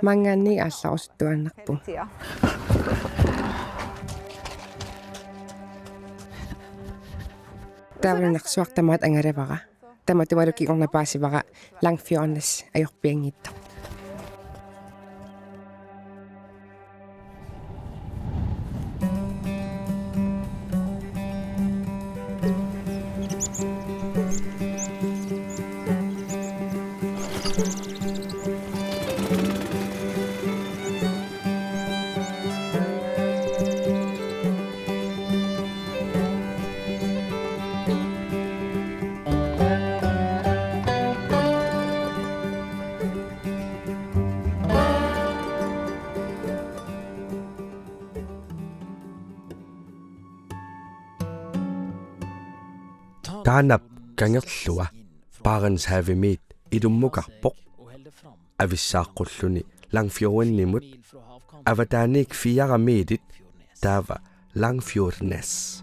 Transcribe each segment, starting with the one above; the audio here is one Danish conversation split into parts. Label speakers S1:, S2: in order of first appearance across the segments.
S1: Mangaanni aallarusuttuannarpu. Taavulinarsuartamaat angalavara. Tamatumalukigornapaasivara Langfjordenes ajorpiangitta.
S2: Taanap kangerlua Barentshavimiit ilummukarpoq avissaaqqulлuni Langfjordennimut avataaniik 4 miitit taava Langfjordnes.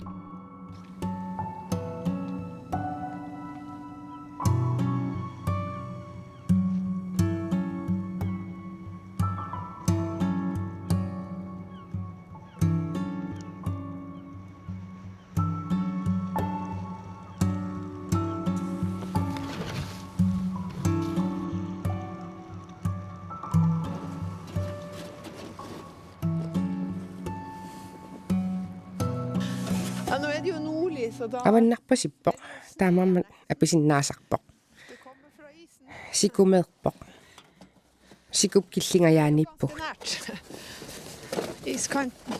S2: Avannarpasippoq taamammat apisinnaasarpoq. Sikumeerpoq. Sikup killingajaanippu.
S3: Iskanten.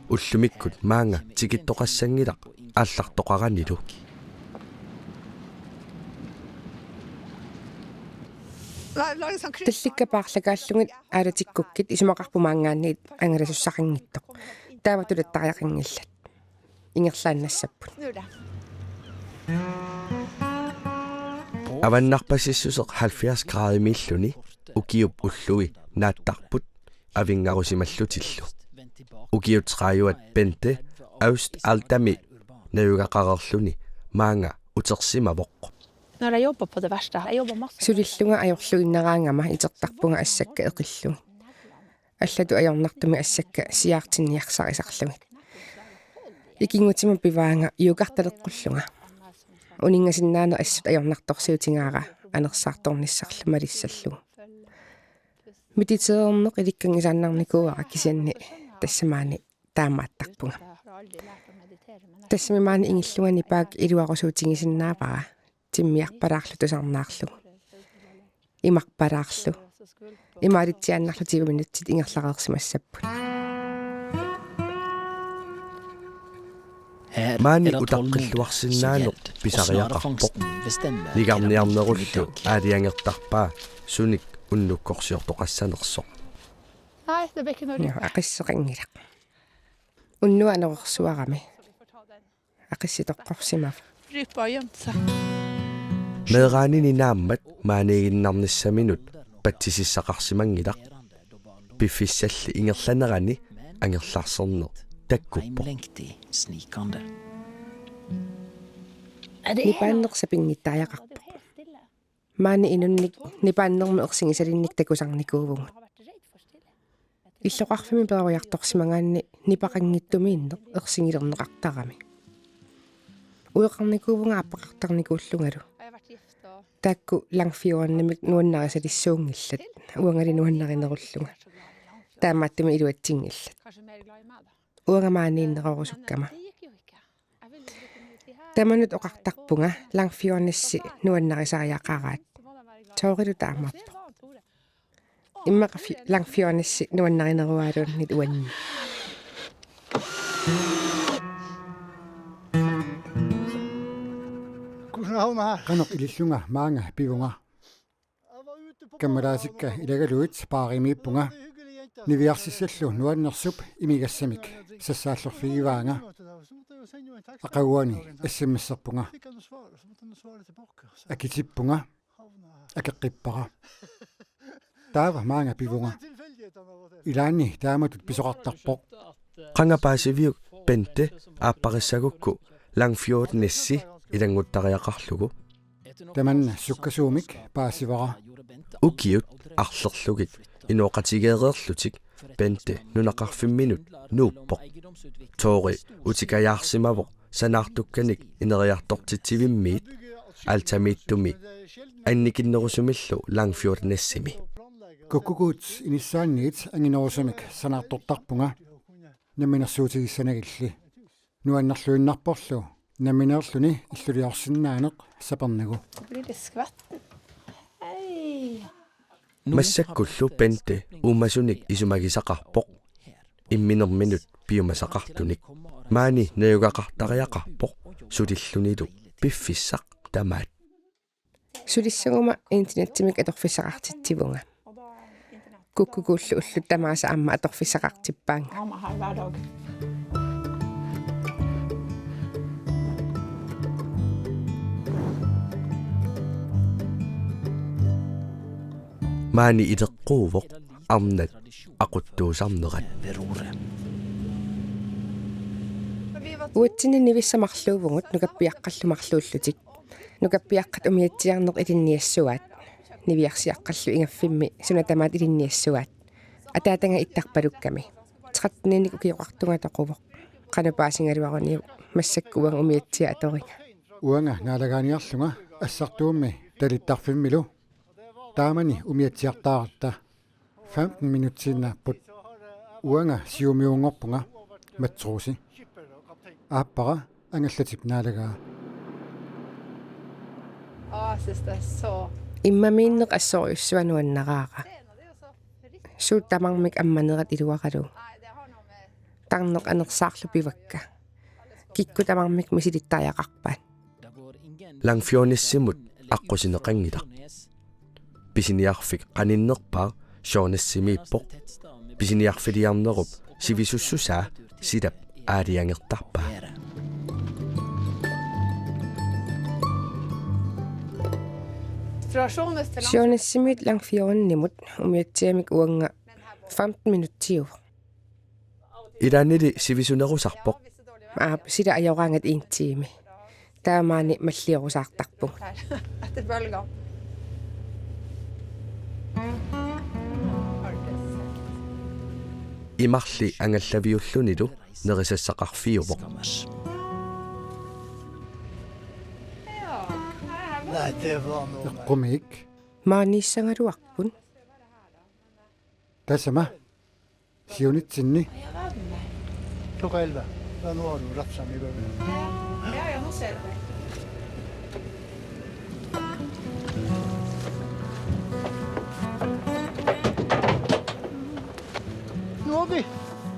S2: Ullumikkut maanga tikittoqassangilaq aallartoqaranilu.
S1: Tallikkapaarlakaallungit aalatikkukit isumaqarpumaangaanniit angalasussaqingittoq. Taavatulattariaqingillat. Ingerlaannassapпут.
S2: Avannarpasissuseq 70 graadimilluni ukiup ullui naattarput avingarusimallutillu. Ukiutsqaayuat Bente Aust Altami nayugaqarerluni maanga utersimavoq.
S3: När jag jobbar på det värsta. Jag jobbar massor.
S1: Sulillunga ajorluinneraangama itertarpunga assakka eqillu. Allatu ajornartumi assakka siaartinniarsarisarlugit. Ikingutima pivaanga iuqartaleqqulluga. Uningasinnaana assut ajornartorsiutingaara anersaartornissarlu malissallu. Mititeerneq ilikkangisaannarnikuuara kisianni tassamaani taamaattarpunga. Tassamimaani ingillungani paak iluarusuutingisinnaapara. Timmiarpalaarlu tusarnaarlu. Imarpalaarlu. Imaalitsiaannarlu 10 minutsit ingerlareersimassapput.
S2: Maani utaqqilluarsinnaaneq pisariaqarpoq. Nigarniarnerullu aaliangertarpaa sunik unnukkorsiortoqassanersoq.
S3: Nej, det väcker nog.
S1: Aqisseqingilaq. Unnua anerorsuarami. Aqissitoqqorsimaf.
S3: Rypa jämsa.
S2: Meeraanini naammat maaniginnarnissaminut patsisissaqarsimangilaq. Piffissalli ingerlanerani angerlarserneq takkuppoq. Nipaannersapingittaajaqarpoq. Maani inunnik nipaannermi ersingisalinnik takusarnikuuvungut. Illoqarfimi perujartorsimangaanni nipaqangittumiinneq ersingilerneqartarami. Ueqarnikuuvunga appaqartarnikuullungalu. Taakku Langfjordennimik nuannarisatissuungillat uangali nuannarinerulluga. Taamaattumi iluatsingillat. Uangamaaniinnerorusukkama. Tamanut oqartarpunga Langfjordnessi nuannarisariaqaraat. Taurilu taamappo. Immaqa Langfjordnessi nuannarineruaaluunnit uanni.
S4: Qanoq ilillunga maanga pigunga. Kammalaasikka ilagaluit paarimiippunga. Niviarsissallu nuannersup imigassamik sassaallerfigivaanga. Aqauani assimmasserpunga. Akitippunga. Akeqqippara. Taava maanga pivunga. Ilaani taamatut pisoqartarpoq.
S5: qangapaasiviuk Bente aappaqissagukku Langfjordnissi ilanguttariaqarlugu
S4: Tamanna sukkasuumik paasivara.
S5: ukiut arlerlugit inoqatigeererlutik Bente nunaqarfimminut nuuppoq toori utikajaarsimavoq sanaartukkanik ineriartortitsivimmiit altamiittumi annikinnerusumillu Langfjordnissimi
S4: Kukkukuut inissaanniit anginorusumik sanaartortarpunga. Namminersuutigissanagilli. Nuannarluinnarporlu namminerluni illuliorsinnaaneq sapernagu.
S3: Blir det skvatten? Hej!
S5: массаккуллу Bente уумасуник исумагисақарпоқ имминерминут пиумасақартуник маани наюгақартариақарпоқ сулиллунилу пиффиссақ тамаат
S1: Сулиссагума интернеттимик аторфиссақартитсивунга. Куккукууллу уллут тамааса амма аторфиссақартиппаанга.
S3: Mamma har hver dag.
S5: маани илеққуувоқ арнат ақуттуусарнерат
S1: Уатсинни нивиссамарлуувгут нукаппиаққаллумарлууллутик. Нукаппиаққат умиатсиарнеқ илинниассуаат. Нивиарсиаққаллу ингаффимми сунатамаат илинниассуаат. Атаатанга иттарпалукками. Тратниник укиоқартунга тоқувоқ. Қанапаасингалуаруни массаккуан умиатсиа аторинга.
S4: Uanga naalaгаaniarlunga assartuummi talittарфиммилу. Taamani umiatsiartaarta 15 minutsiinnaapпут. Uanga siumiungorpunga matruusi. Aappara angallatip naalagaa.
S3: Jag syns det är så...
S1: Иммамииннеқ ассориуссуануаннарааqa. Суутамармик амманерат илуақалу.
S3: Nej, det har nog med...
S1: Тарнеқ анерсаарлу пивакка. Киккутамармик мисилиттариақарпаат.
S5: Langfjordnissimut аққусинеқангилақ писиниарфик қаниннерпаа шорнассимииппоқ писиниарфилиарнеруп сивисуссусаа силап аалиангертарпаа
S1: Сионассимит Langfjordnimut умиатсиамик уанга 15 минуттиу.
S5: илаанили сивисунерусарпоқ
S1: Sida ajораангат интиими. Таамаани маллиорусаартарпу.
S3: Efter bölgan.
S5: имарли ангаллавиуллунилу нерисассақарфиувоқ
S4: Eqqumik
S1: Maanissangaluarpun.
S4: tasama siunitsinni
S2: Klockan 11. Januari rapsam i början.
S3: Ja, jag måste säga det.
S2: Nu har vi.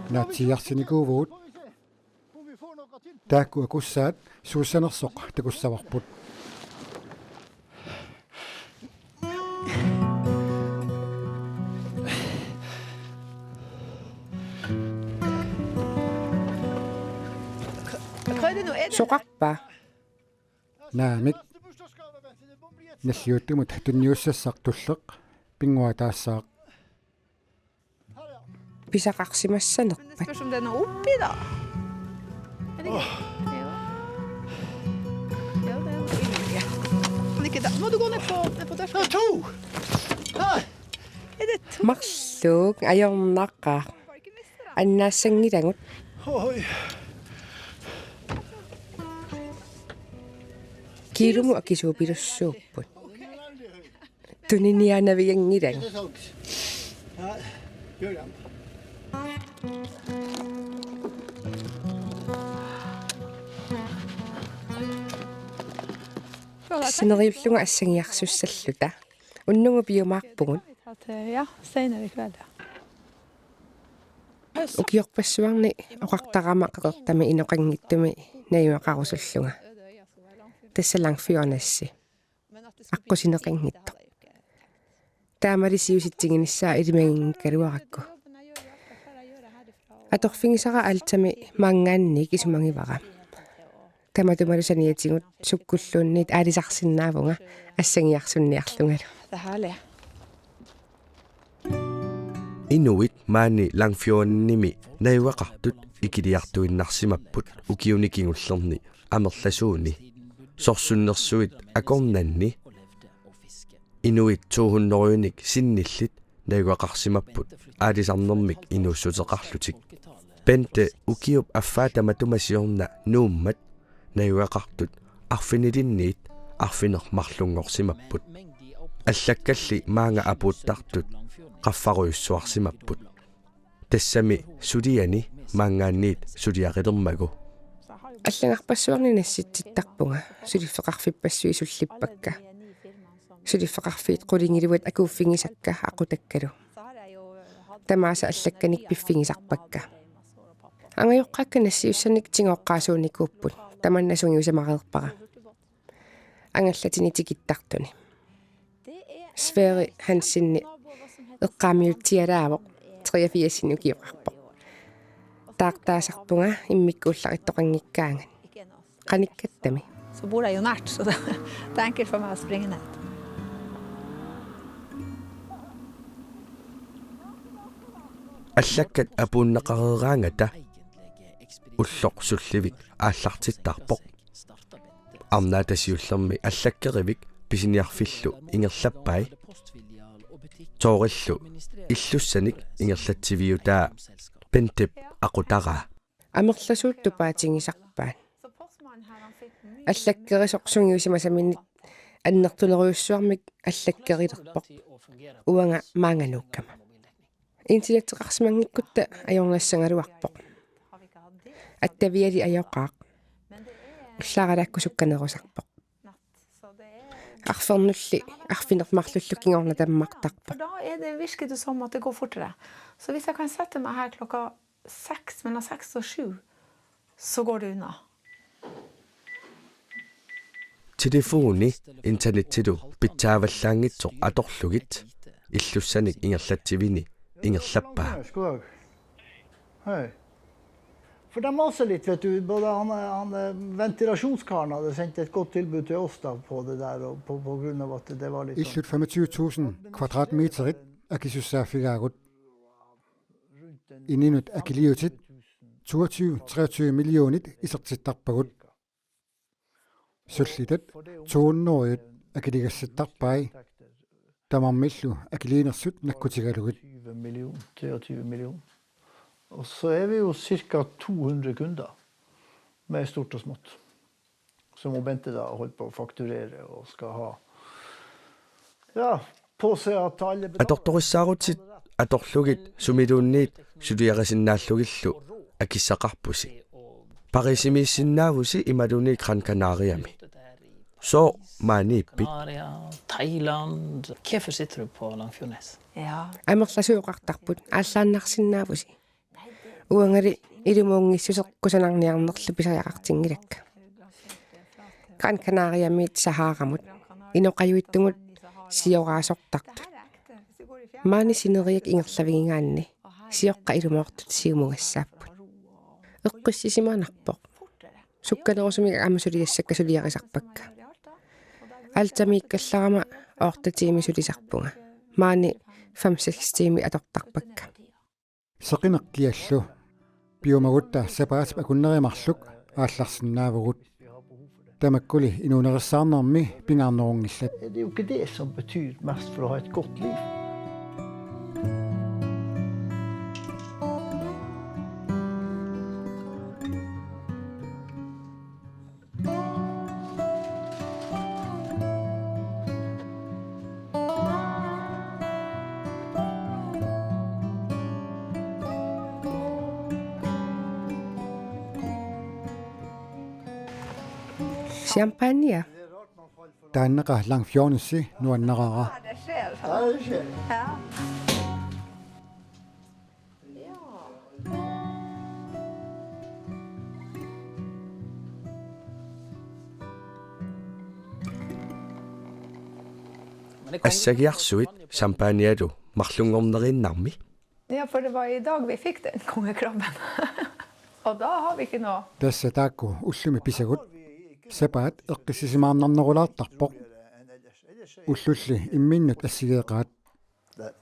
S4: naatsiarsinikuuvuut
S2: Om vi får något till.
S4: taakku akussaat suussanersoq takussavarput
S3: Vad är det nu? Är det...
S1: Soqarpa.
S4: naamik nalliuttumut tunniussassaq tulleq pinguataassaq
S3: Men det
S1: Pisaqarsimassanerpat.
S3: spörs om det är något uppe idag. Är det ja. Ja, det är nog inne. Men inte där. Må du gå ner på dörren?
S2: Jag tog! Här!
S3: Är det tomt?
S1: Marluuk ajornaqa. Annaassanggilangut
S2: Oj.
S1: kiilumu akisuupilussuupput. Tuninianavigangilang.
S2: Det är så. Ja, gör det.
S1: Sineriulluga assangiarsussalluta. Unnungu piumaarpugut.
S3: Ja, senare ikväll.
S1: Ukiorpassuarni oqartaramaq inoqangittumi nayuaqarusulluga. Tassa Langfjordnissi. Аққусинеқангитто. Таамалисиуситсигинissaa илимагингкалуаракку. Аторфингисара алтами маангаанник исумангивара. Таматумалусаниатигут суккуллуунниит аалисарсиннаавунга ассангиарсунниарлунгалу.
S3: Det här är
S5: Inuit maani langfioonnimi naiwaqartut ikiliartuinnarsimapput ukiunikingullerni amerlasuuni sorsunnersuit akornanni Inuit 200-unik sinnillit naiwaqarsimapput aalisarnermik inuussuteqarlutik Bente ukiup affaatamattumasiorna nuummat naiwaqartut arfinilinniit arfinermarlungorsimapput allakkalli maanga apuuttartut qaffaruissuarsimapput tassami suliani maangaanniit suliaqilermagu
S1: аллагарпассуарни насситситтарпунга сулиффеқарфиппассуи суллиппакка сулиффеқарфиит қулингилуат акууффингисакка ақутаккалу тамааса аллакканик пиффигисарпакка ангайоққакка нассиуссаник тигооққаасууникууппут таманнасунгиусамареерпара ангаллатини тикиттартуни сфери хансинни эққаамиутсиалаавоқ 83 укиоқарпоқ таартаасарпунга иммиккууллариттоқангиккаанган qanikkattami
S3: Så bor jag ju närt, så det är enkelt för mig att springa ner.
S5: allakkat apuunneqareeraangata ullorsullivik aallartittarpoq arnaatasiullermi allakkerivik pisiniarfillu ingerlappai toorillu illussanik ingerlatsiviutaa pentep aqutaraa
S1: амерласууттупаатингисарпаат аллаккерисоқсунгиусимасаминник аннертулериуссуармик аллаккерилерпоқ уанга маанганууккама интилаттеқарсимангиккутта ajornassangaluarpoq аттавиали ajоқаақ уллааралааккусукканерусарпоq арфернулли арфинермарлуллуккингорна таммартарпоq
S3: För då virker det som att det går fortare. Så hvis jag kan sätta mig här klockan 6, mellan 6 och 7, så går det unna.
S5: телефони интернеттилу питсааваллаангитсоқ аторлугит илluссаник ингерлатсивини ингерлаппаа
S2: God dag. Hej. For de maser litt, vet du. Både han ventilasjonskaren hadde sendt et godt tilbud til oss da på det der, og på grunn av at det var litt
S4: Illut 25.000 kvadratmeterit akisussaafigaarut ininut akiliutit 22-23 millionit isertittarpagut sullitat tuunnorit akiligassittarpai tamarmillu akiliinersut nakkutigalugit
S2: 23 millioner. Og så er vi jo cirka 200 kunder, med stort og smått, som må Bente da holde på å fakturere og skal ha, ja, påse at alle
S5: аторториссаарутит аторлугит сумилуунниит сулиарисиннааллугиллу акиссақарпуси парисимииссиннаавуси ималуни Gran Canariami så манииппит
S6: Thailand. Varför sitter du på Langfjordnes?
S3: Ja.
S1: амерласууқартарпут ааллааннарсинаавуси уангали илумуунгиссусеққусанарниарнерлу писариақартингилакка Gran Canariamit сахаарамут иноқаюиттугут сиораасортартут маани синериак ингерлавигингаанни сиоққа илумоортут сиумугассааппут эққиссисимаанарпоқ суккалерусумик амасулиассакка сулиарисарпакка алтамииккалларама оортатиими сулисарпунга маани 5-6 тими атортарпакка
S4: seqineqqiallu piumagutta separat akunnerimарлuk аалларсинаавгут тамаккули инунерissаарнерми пингарнерungillat
S2: Det er jo ikke det som betyr mest for å ha et godt liv.
S1: champagne
S4: тааннеqa Langfjordnessi nuanneraara
S3: Det sker.
S2: Ja, det skjer.
S3: Ja.
S5: ассагиарсуит шампаниалу марлунгорнериннарми
S3: Ja, för det var idag vi fick den kongekrabben. Och då har vi inte något.
S4: tassa taakku ullumi pisagut separat eqqissisimaarnarnerulaartarpoq ullulli imminnut assigeeqaat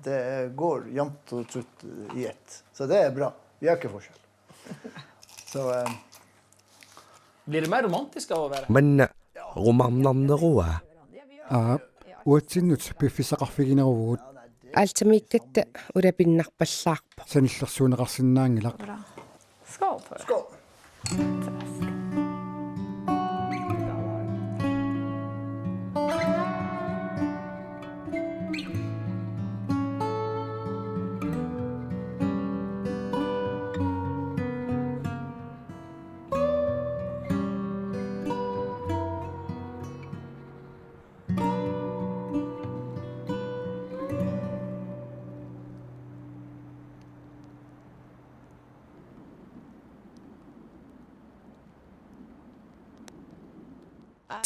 S2: Det går jevnt og trutt i ett. Så det er bra. Vi har ikke forskjell. Så
S6: Blir det mer romantisk av å være?
S5: Men romananderoa.
S4: Uatsinut piffisaqarfigineruvuut
S1: Aaltamiikkatta ulapinnarpallaarpa.
S4: sanillersuuneqarsinnaangilaq
S3: Bra. Skål på det.
S2: skål!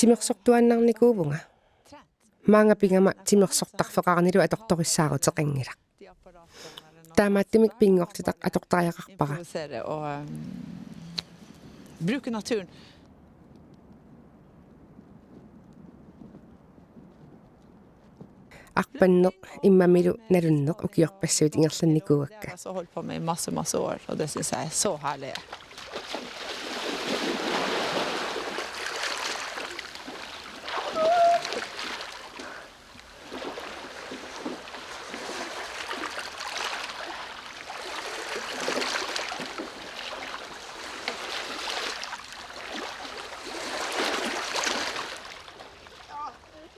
S1: Timersortuannarnikuuvunga. Maanga pingama timersortarfeqarnilu atortorissaaruteqangilaq. Taamaattimik pingortitaq atortariaqarpara.
S3: Og bruke naturen.
S1: Arpanneq immamilu nalunneq ukiorpassuut ingerlannikuuakka.
S3: Det har jeg holdt på med i masse år, og det synes jeg er så herlig.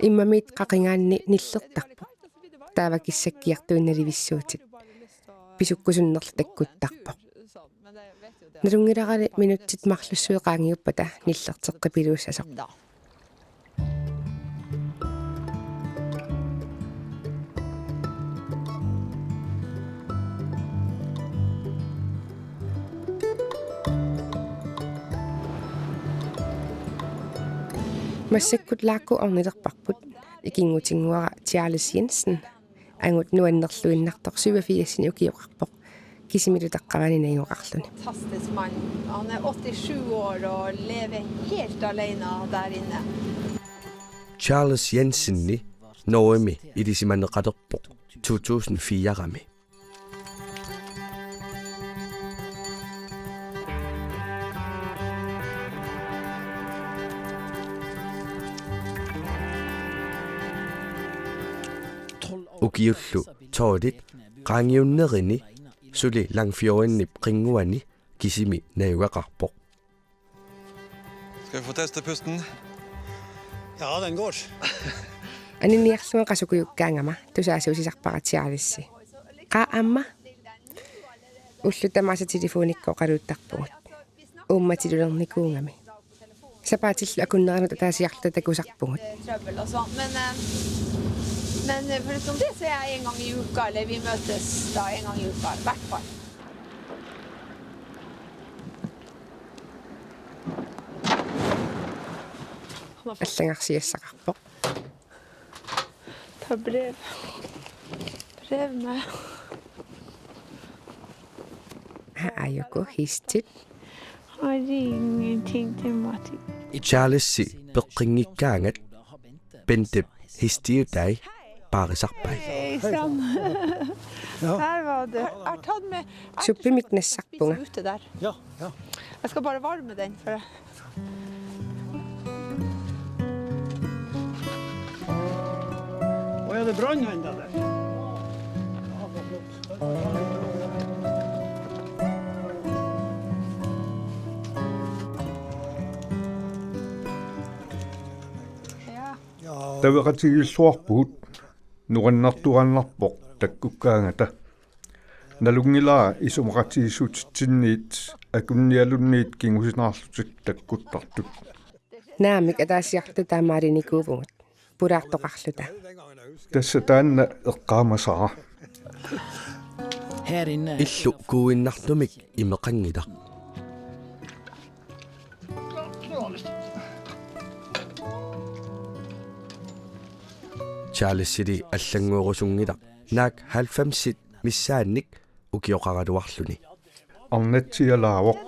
S1: Immamit qaqingaanni nillertarpu. Taavakissakkiartuinnalivissuutit. Pisukkusunnerl takkuttarpoq. Nalungilarali minutsit marlussueqaangiuppata nillerteqqipiluussasoq. Massakkut laakku ornilerparput ikingutinguara Charles Jensen angut nuannerluinnartor 87 ukioqarpoq kisimilu taqqavaninajuqarluni.
S3: Fantastisk mann. Han er 87 år og lever helt alene der inne.
S5: Charles Jensenni noemi ilisimanneqalerpoq 2004-rami. Ukiullu toolit qaangiunnerini suli langfjordinni qinguani kisimi najuaqarpoq.
S7: Skal vi få teste pusten?
S8: Ja, den går.
S1: Aniniarlunga qasukuyukkaangama tusaasuusisarpara Charlesi. Qaamma ullutamaasa telefonikko qaluuttarpugut. Ummatilulernikungami. Sapaatillu akunneranu tataasiarta takusarpugut.
S3: Trøbbel og sånn, men foruten det så er jeg en gang i uka, eller vi møtes da en gang i uka, i hvert fall.
S1: Аллангарсиассақарпоқ.
S3: Ta brev. Brev med.
S1: Aayuku histit.
S3: Har ingenting til Matti.
S5: Charlesi peqqingikkaangat pentep histiutai paarisarpai.
S3: Hei sann. Her var det. Jeg har tatt med
S1: Suppimik nassarpunga.
S3: ute der.
S8: Ja, ja.
S3: Jeg skal bare varme den for
S8: Og er det brannhenda der?
S9: Taveqatigilluarpugut nuqannartuqannarpoq takkukkaangata nalungilaa isumaqatigissuutitsinniit akunnialunniit kingusinarlutik takkuttartut
S1: Naamik ataasiarta taamaarinikuuvungut. Puraartoqarluta.
S9: tassa taanna eqqaamasara
S6: Her inne
S5: Illu kuuinnartumik imeqangilaq. Charlesili аллангуурусунгилaq naak 90-sit missaannik ukioqaraluarluni.
S9: arnatsialaavoq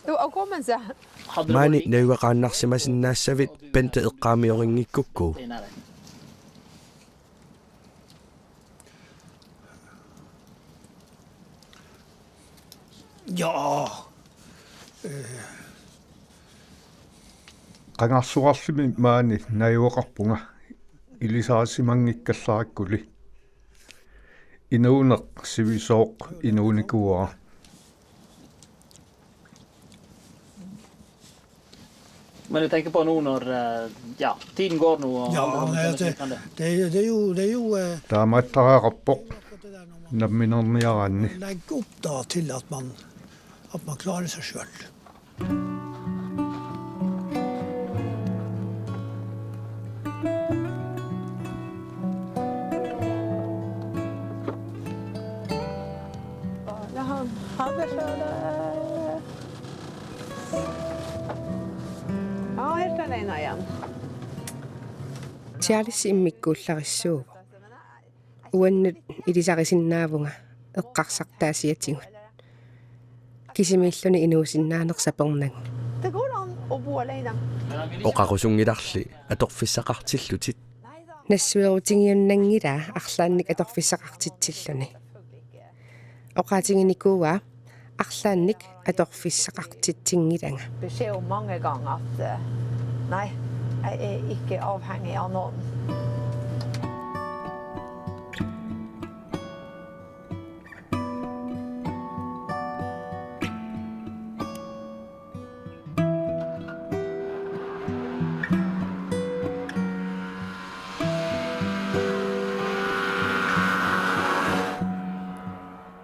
S3: Jo, og kommen seg.
S5: Maani najuaqaannarsimasinaassavit pente eqqaamioringikkukku.
S8: Ja,
S9: qangarsuarlimi maani najuaqarpunga ilisaasimanngikkallaarakkuli inuuneq sivisooq inuunikuaa
S6: Men du tänker på nu när tiden går nu och
S8: det är ju
S9: taamattaraaqarpoq namminerniaraanni
S8: lägg upp då till att man klarar sig själv.
S3: Ja, helt alene igjen.
S1: Tialis immikkuullarissuuvo. Uannut ilisarisinnaavunga eqqarsartaasiatigut. Kisimiilluni inuusinnaanersapernagu.
S3: Det går an å bo alene.
S5: oqarusungilarli atorfissaqartillutit
S1: Nassuerutingiunnangila arlaannik atorfissaqartitsilluni. Oqaatinginikuua arlaannik atorfissaqartitsingilanga.
S3: Beskjed om mange ganger at nei, jeg er ikke avhengig av noen.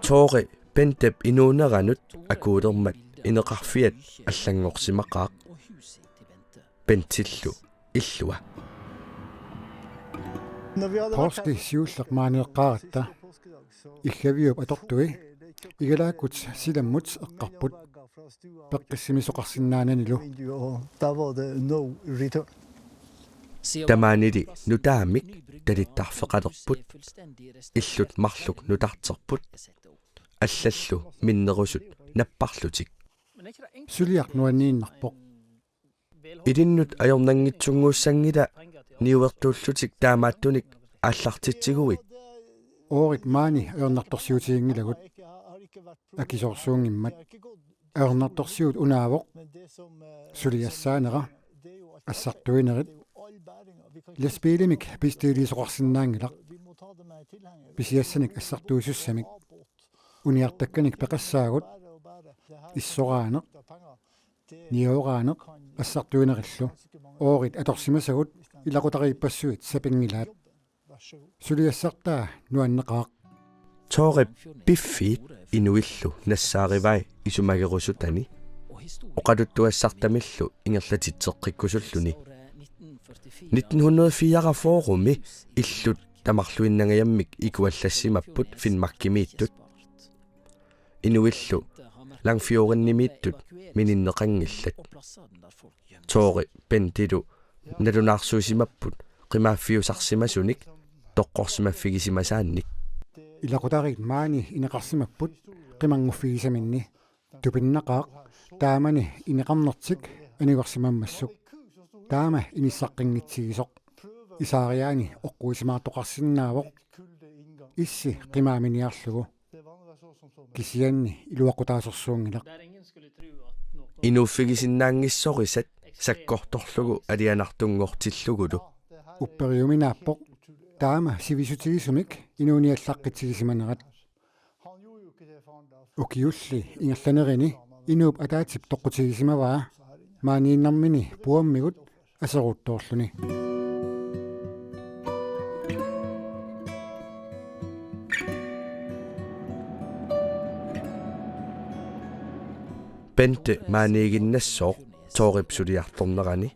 S5: toori pentep inuuneranut akuudermat ineqarfiat аллангорсимақаақ пентиллу иллуа
S4: Posti siulleq maaneqqaaratta illavиуп атортуи игалааккут силаммут эққарпут пеққиссимисоқарсинаананилу
S2: Der var det no return.
S5: тамаанили нутаамик талиттарфеқалерпут иллут марлук нутартерпут аллаллу миннерусут наппарлутик
S4: сулиақ нуаннииннарпоқ
S5: илиннут ajornangitsunguussangila niuertuullutик таамааттуник ааллартитсигуит
S4: оорит маани аернарторсиутиингилагут акисорсуунгиммат аернарторсиут унаавоқ сулиассаанера ассартуинерит леспилимик пистилисоқарсинаангилақ писиассаник ассартуусуссамик униартакканик пеқассаагут иссораанеқ ниораанеқ ассартуинериллу оорит аторсимасагут илақутарииппассуит сапингилаат сулиассартаа нуаннеқаақ
S5: toorip piffiit inuillu nassaaривай исумагерусутани oqaluttuassartamillu ingerlatitseqqikkusulluni 1944 illut tamarluinnagayammik ikuallassimapput finmarkimiittut inuillu langfiorennimiittut mininneqangillat toori pentilu nalunaarsuusimapput qimaaffiusarsimasunik toqqorsimaffigisimaasaannik
S4: илақутарит маани инеқарсимаппут қимангуффигисаминни тупиннақаақ таамани инеқарнертик анигорсимаммассук таама иниссаққингитсигисоқ исаариаани оққуисимаартоқарсинаавоқ исси қимааминиарлугу кисианни илуақутаасерсуунгилақ
S5: inuuffigisinnaangissorisat sakkortorlugu alianartunngortillugulu
S4: уппериуминааппоқ таама сивисутигисумик инууниаллаққитсигисиманерат укиулли ингерланерини инууп атаатип тоққутигисимаваа maaнииннармини пуаммигут асерутторлуни
S5: Bente maaniiginnassooq tooripsuliartornerani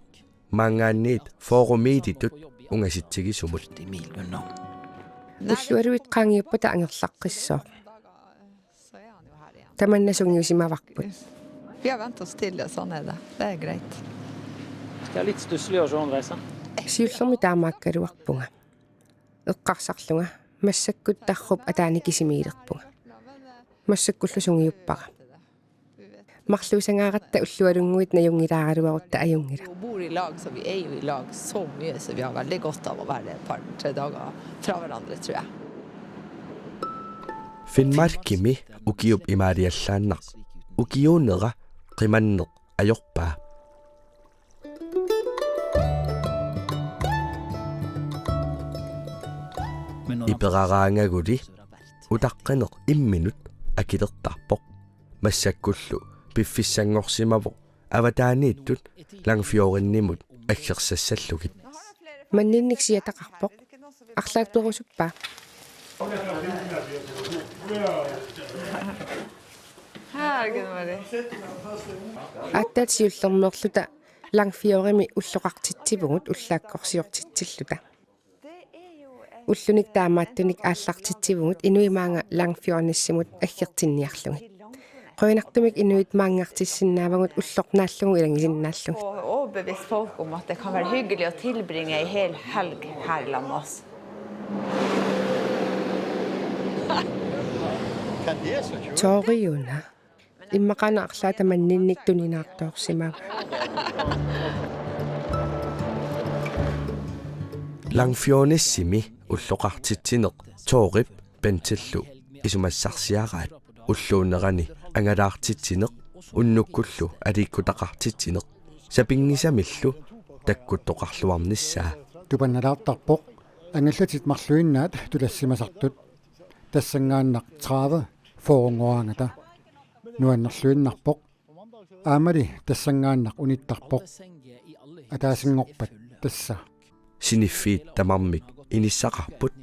S5: maangaanniit forumiititut ungasittigisumut
S1: Ullualuit qaangiuppata angerlaqqissooq. Tamannasungniusimavarput.
S3: Vi har vent oss til det, sånn er det. Det er greit.
S6: Det är lite stusslig att sån resa.
S1: Siullermi taamaakkaluarpunga. Eqqarsarlunga massakkut tarrup ataanikisimiilerpunga. Massakkullusungiuppara. Marluusangaaраtta ullualunguit najungilaaruarutta ajungila.
S3: Vi bor i lag, så vi er jo i lag så mye, så vi har veldig godt av å være et par-tre dager fra hverandre, tror jeg.
S5: Finnmarkimi ukiup imaariallaannaq ukiunera qimanneq ajorpaa iperaraangaguli utaqqaneq imminut akilertarpoq massakkullu piffissangorsimavoq avataaniittut langfiorinnimut aggersassallugit
S1: маннинниксиатақарпоқ арлаатторусуппаа аттаатсиуллермерлута лангфиорими уллоқартитсивгут уллааккорсиортитсиллута уллуник таамааттуник ааллартитсивгут инуимаанга лангфиорниссимут аггертинниарлугит qoinartumik inuit maangartissinaavagут ullornaallugu ilangisinnaallugu
S3: Overbevist folk om at det kan være hyggelig å tilbringe en hel helg her sammen med oss.
S1: tooriuna immaqana arlaata manninnik tuninaartoorsimaava
S5: langfionissimi ulloqartitsineq toorip pentillu isumassarsiaraat уллуунерани angalaartitsineq unnukkullu aliikkutaqartitsineq sapingisamillu takkuttoqarluarnissaa
S4: тупанналаартарпоқ ангаллатит марлуиннаат тулассимасартут тассангааннақ 30 фоонгоангата нуаннерлуиннарпоқ аамали тассангааннақ униттарпоқ атаасингорпат тасса
S5: siniffiit tamarmik inissaqarput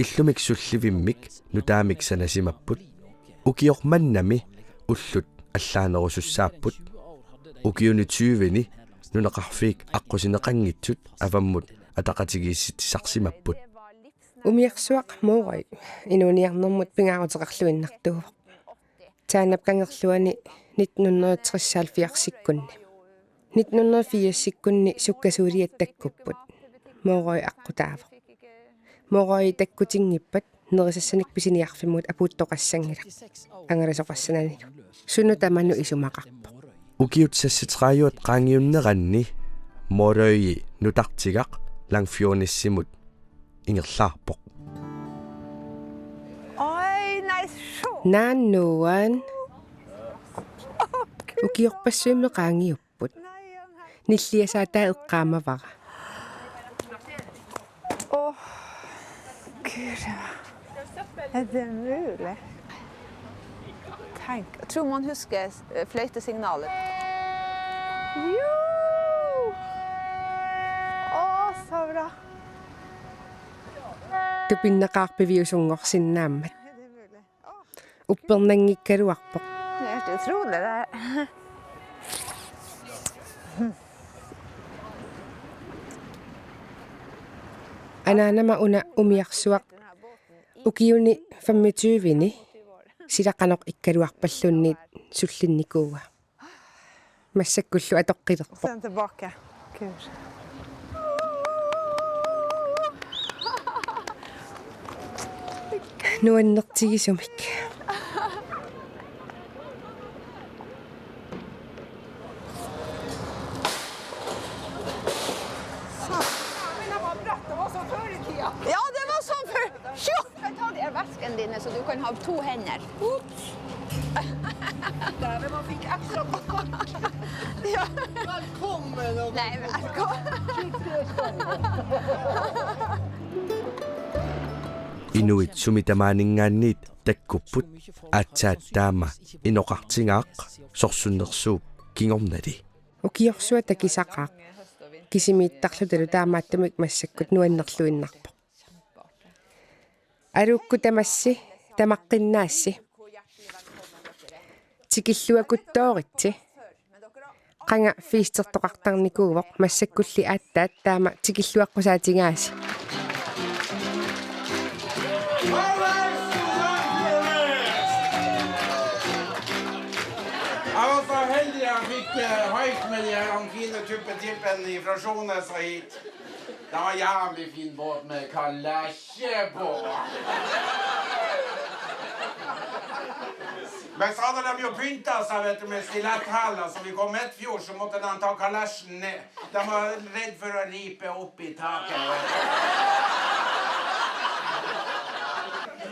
S5: illumik sullivimmik nutaamik sanasimapput ukiormannami ullut allaanerusussaapput ukiuni 20ni nuneqarfiik aqqusинеqanngitsut avammut ataqatigiissitsisarsimapput
S1: umiarsuaq muurai inuuniarnermut pingaarutеқарлуиннартугоq таанапкангерлуани 1960-алфиарсиккунни 1980-сиккунни суккасуулиаттаккуппут muurai аққутаавоq muurai таккутингиппат нерисассаник писиниарфиммут апууттоқассангила ангаласоқассананик сунутаману исумақарпоq
S5: ukiutsassitрааюат qaangiunneranni moroi nutartigaq langfionissimut ingerlaarpoq
S3: Oi, nej, så!
S1: naannuan ukiorpassuimme qaangiupput nilliasaataa eqqaamavara
S3: Gud, er det mulig? Tenk, jeg tror man husker fløytesignalet. Jo! Så bra.
S1: tupinneqaarpiviusungorsinnaammat uppernangikkaluarpoq
S3: Det er helt utrolig, det her.
S1: anaanama una umiarsuaq ukiuni 25ni silaqanoq ikkaluarpallunniit sullinnikuuga massakkullu atoqqilerpoq
S3: Sen tilbake. Gud.
S1: nuannertigisumik
S3: Ja, det var sånn før. Sjå! Ta de her veskene dine, så du kan ha 2 hender. Ups! Der man fikk ekstra bakk. Ja. Velkommen! Nei, velkommen.
S5: inuit sumitamaaninggaanniit takkupput aatsaattaama inoqartingaaq sorsunnersuup kingornali
S1: ukiorsuа takisaqaaq kisimiittarlutalu taamaattamik massakkut nuannerluinnarpoq alukku tamassi tamaqqinnaassi tikilluakuttooritti qanga fiistertoqartarnikuuvoq massakkulli aattaat taama tikilluaqqusaatingaasi
S7: Jag var så heldig jag fick höjt med de här fina tuppetippen från Sjones och hit. Det var en jävligt fin båt med kalasje på. Men så hade de ju pyntat sig vet du, med stiletthallar så vi kom ett fjord så måste de ta kalaschen ner. De var rädd för att ripa upp i taket.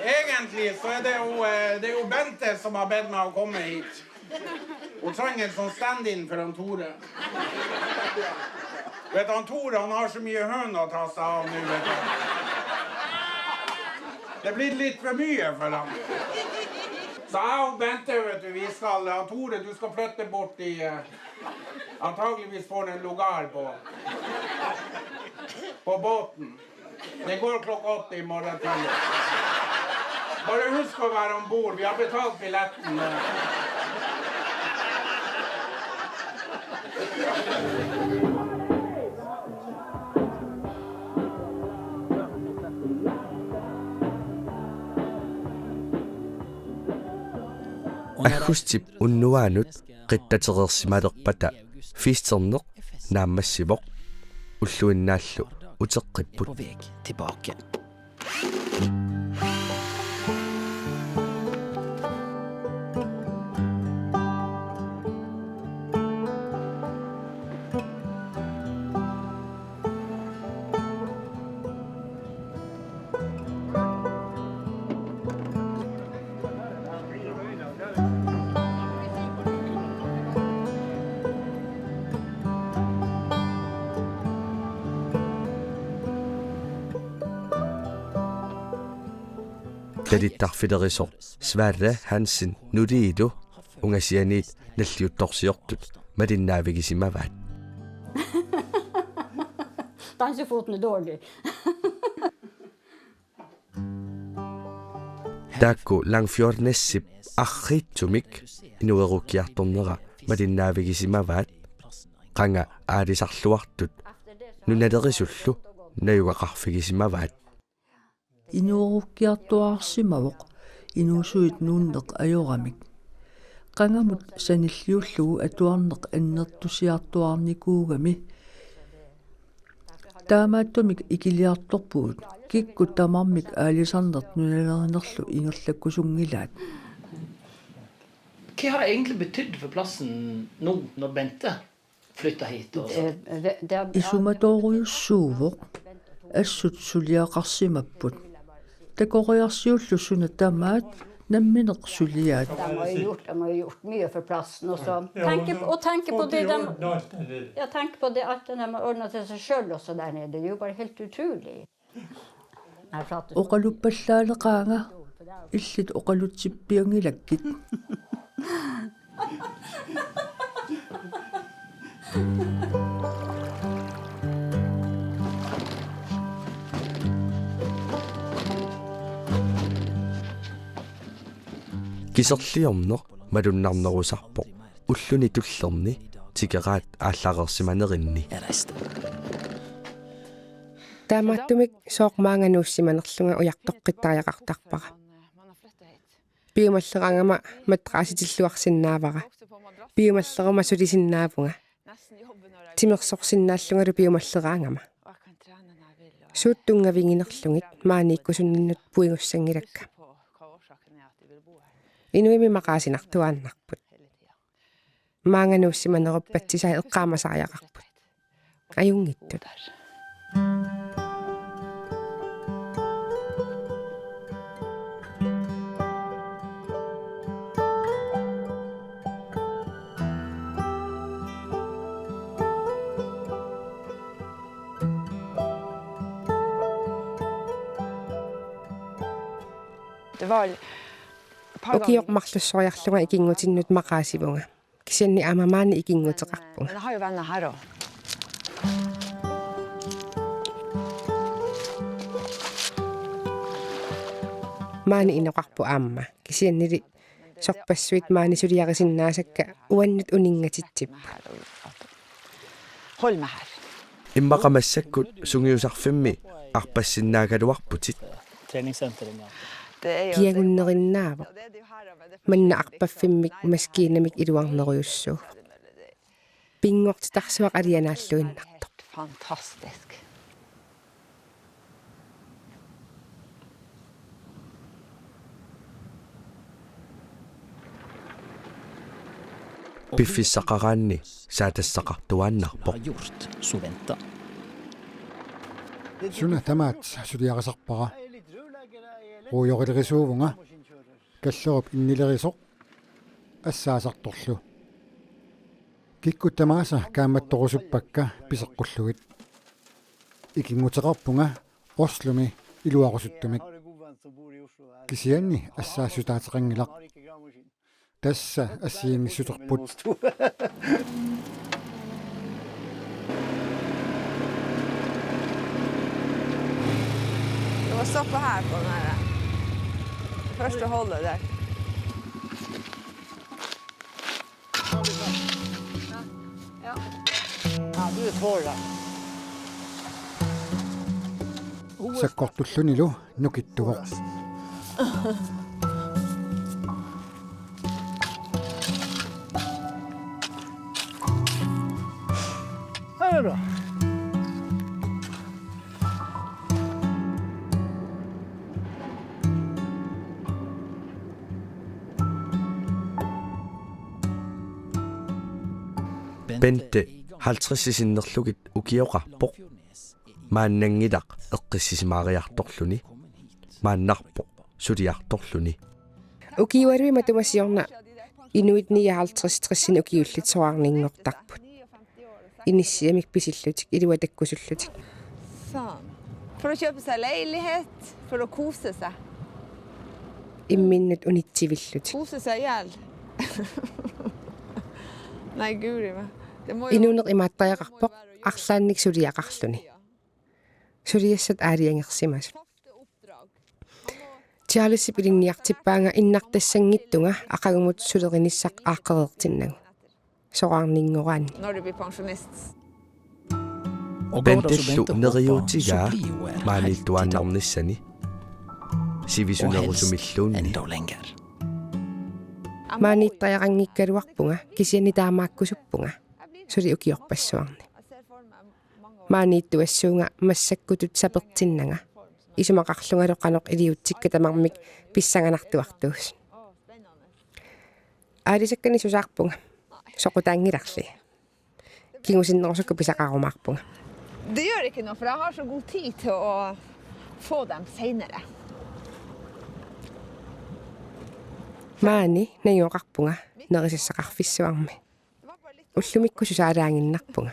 S7: Egentligen så är det ju Bente som har bett mig att komma hit. Hon trenger en sånn stand-in for han Tore. Vet han Tore, han har så mye høn å ta seg av nu, vet du. Det blir litt for mye for han. Så jeg og Bente, vet du, vi skal, han Tore, du skal flytte bort i, antageligvis får en lugar på båten. Det går klokka 8 i morgen tidlig. Bare husk å være ombord, vi har betalt billetten.
S5: Аххустип уннуаанут қиттатерерсималерпата фистернеқ нааммассивоқ уллуиннааллу утеққиппут.
S10: På väg tillbaka.
S5: Талиттарфилерисо Сварре Hansen нулиилу унгасианиит наллиутторсиортут малиннаавигисимаваат.
S11: Dansefoten är dålig.
S5: Taakku langfjornessip arriitsumik inuerukkiartornera malиннаавигисимаваат qanga aalisarluartut nunalerisullu nayugaqarfigisimavat.
S12: Inuurukkiartuarsimavoq inuusuit nuunneq ajoramik qangamut sanilliullugu atuarneq annertusiartuarnikuugami taamaattumik ikiliartorpuut kikku tamarmik aalisarnert nunalerinerlu ingerlakkusungilaat.
S10: Vad har det egentligen betytt för platsen nu när Bente flyttar hit?
S12: Isumatorujussuuvoq assut suliaqarsimapput takoriarsiullussuna tamaat nammineq suliaat.
S11: De har gjort mycket för platsen och så tanke på det jag tänker på det att när man ordnar till sig själv och så där nere, det är ju bara helt otroligt.
S12: Oqaluppallaalaqaanga illit oqalutsippiangilakkit.
S5: Kiserliorner malunnarnerusarpo ulluni tullerni tikeraat aallarersimanerinni.
S1: Taamaattumik sooqmaanganuussimanerlunga ujartoqqittariaqartarpara. Piumallerangama matraasitilluarsinnaavara. Piumalleruma sulisinnaavunga. Timersorsinnaallungalu piumalleraangama. Suuttungavinginerlungit maaniikkusunninnut puingussangilakka. Inuimi maqaasinartuaannarput. Maanganuussimaneruppattisaa eqqaamasariaqarput. Ajungittut.
S3: Det var
S1: Ukiormarlussoriarlunga ikingutinnut maqaasivunga. Kisianni aamamaani ikinguteqarpunga.
S3: Jag har ju vänner här då.
S1: Maani inoqarpu aamma. Kisiannili sorpassuit maani suliarisinnaasakka uannut uningatitsip.
S3: Håll med här.
S5: Immaqamassakut sungiusarfimmi arpassinnaagaluarputit.
S6: Träningscentren, ja.
S1: Kiagunnerinnaava. Manna arpaffimmik maskiinamik iluarneruyussuuf. Pinngortitarsuaq alianaalluinnartor.
S3: Fantastisk.
S5: Piffissaqaraanni saatassaqartuaannarpo.
S4: Suna tamaat suliaqasarpara. Ruujoqilrisuuvunga kallerup innilerisoq ассаасарторлу киккуттамааса кааматторусуппакка писеққуллугит икингутеқарпунга орслуми илуарусуттумик кисианни ассаассутаатеқангилақ тасса ассиингиссутерпут
S3: Du må stoppe her på den her første holdet der. Ja,
S10: du er tvåla.
S4: саккортуллунилу нукиттугоқ
S2: Hallå.
S5: Bente 50-синнерлугит укиоқарпоқ мааннангилақ эққиссисимаариарторлуни мааннарпоқ сулиарторлуни
S1: Ukiuarui matumasiorna inuit 59-60 ukiullitsoarninngortarput. Inissiamik pisillutik iluatakkusullutik.
S3: sånn. For å kjøpe seg leilighet, for å kose seg.
S1: Imminnut unitsivilluk.
S3: Kose seg ihjel. Nei, guri meg.
S1: Inuneq imaattariaqarpoq арлаанник сулиақарлуни. Сулиассат аалиангерсимас. Чарльз пилинниартиппаанга иннартассангиттунга ақагумут сулериниссақ ааққереертиннагу. Соқарнингораани.
S3: Når du blir pensjonist.
S5: Bentellu neriutigaa maaniltuaannarnissani sivisunerusumilluunni
S1: Maaniittariaqanngikkaluarpunga kisiani taamaakkusuppunga suli ukiorpassuarni. Maaniittuassuunga massakkutut sapertinnanga isumaqarlungaloqanoq iliutsikka tamarmik pissanganartuartuus. Aalisakkani susaarpunga soqutaangilarli. Kingusinnerusukku pisaqarumaarpunga.
S3: Det gjør ikke noe, for jeg har så god tid til å få dem senere.
S1: Maani najuoqarpunga nerisissaqarfissuarmi. Ullumikku susaalaanginnarpunga.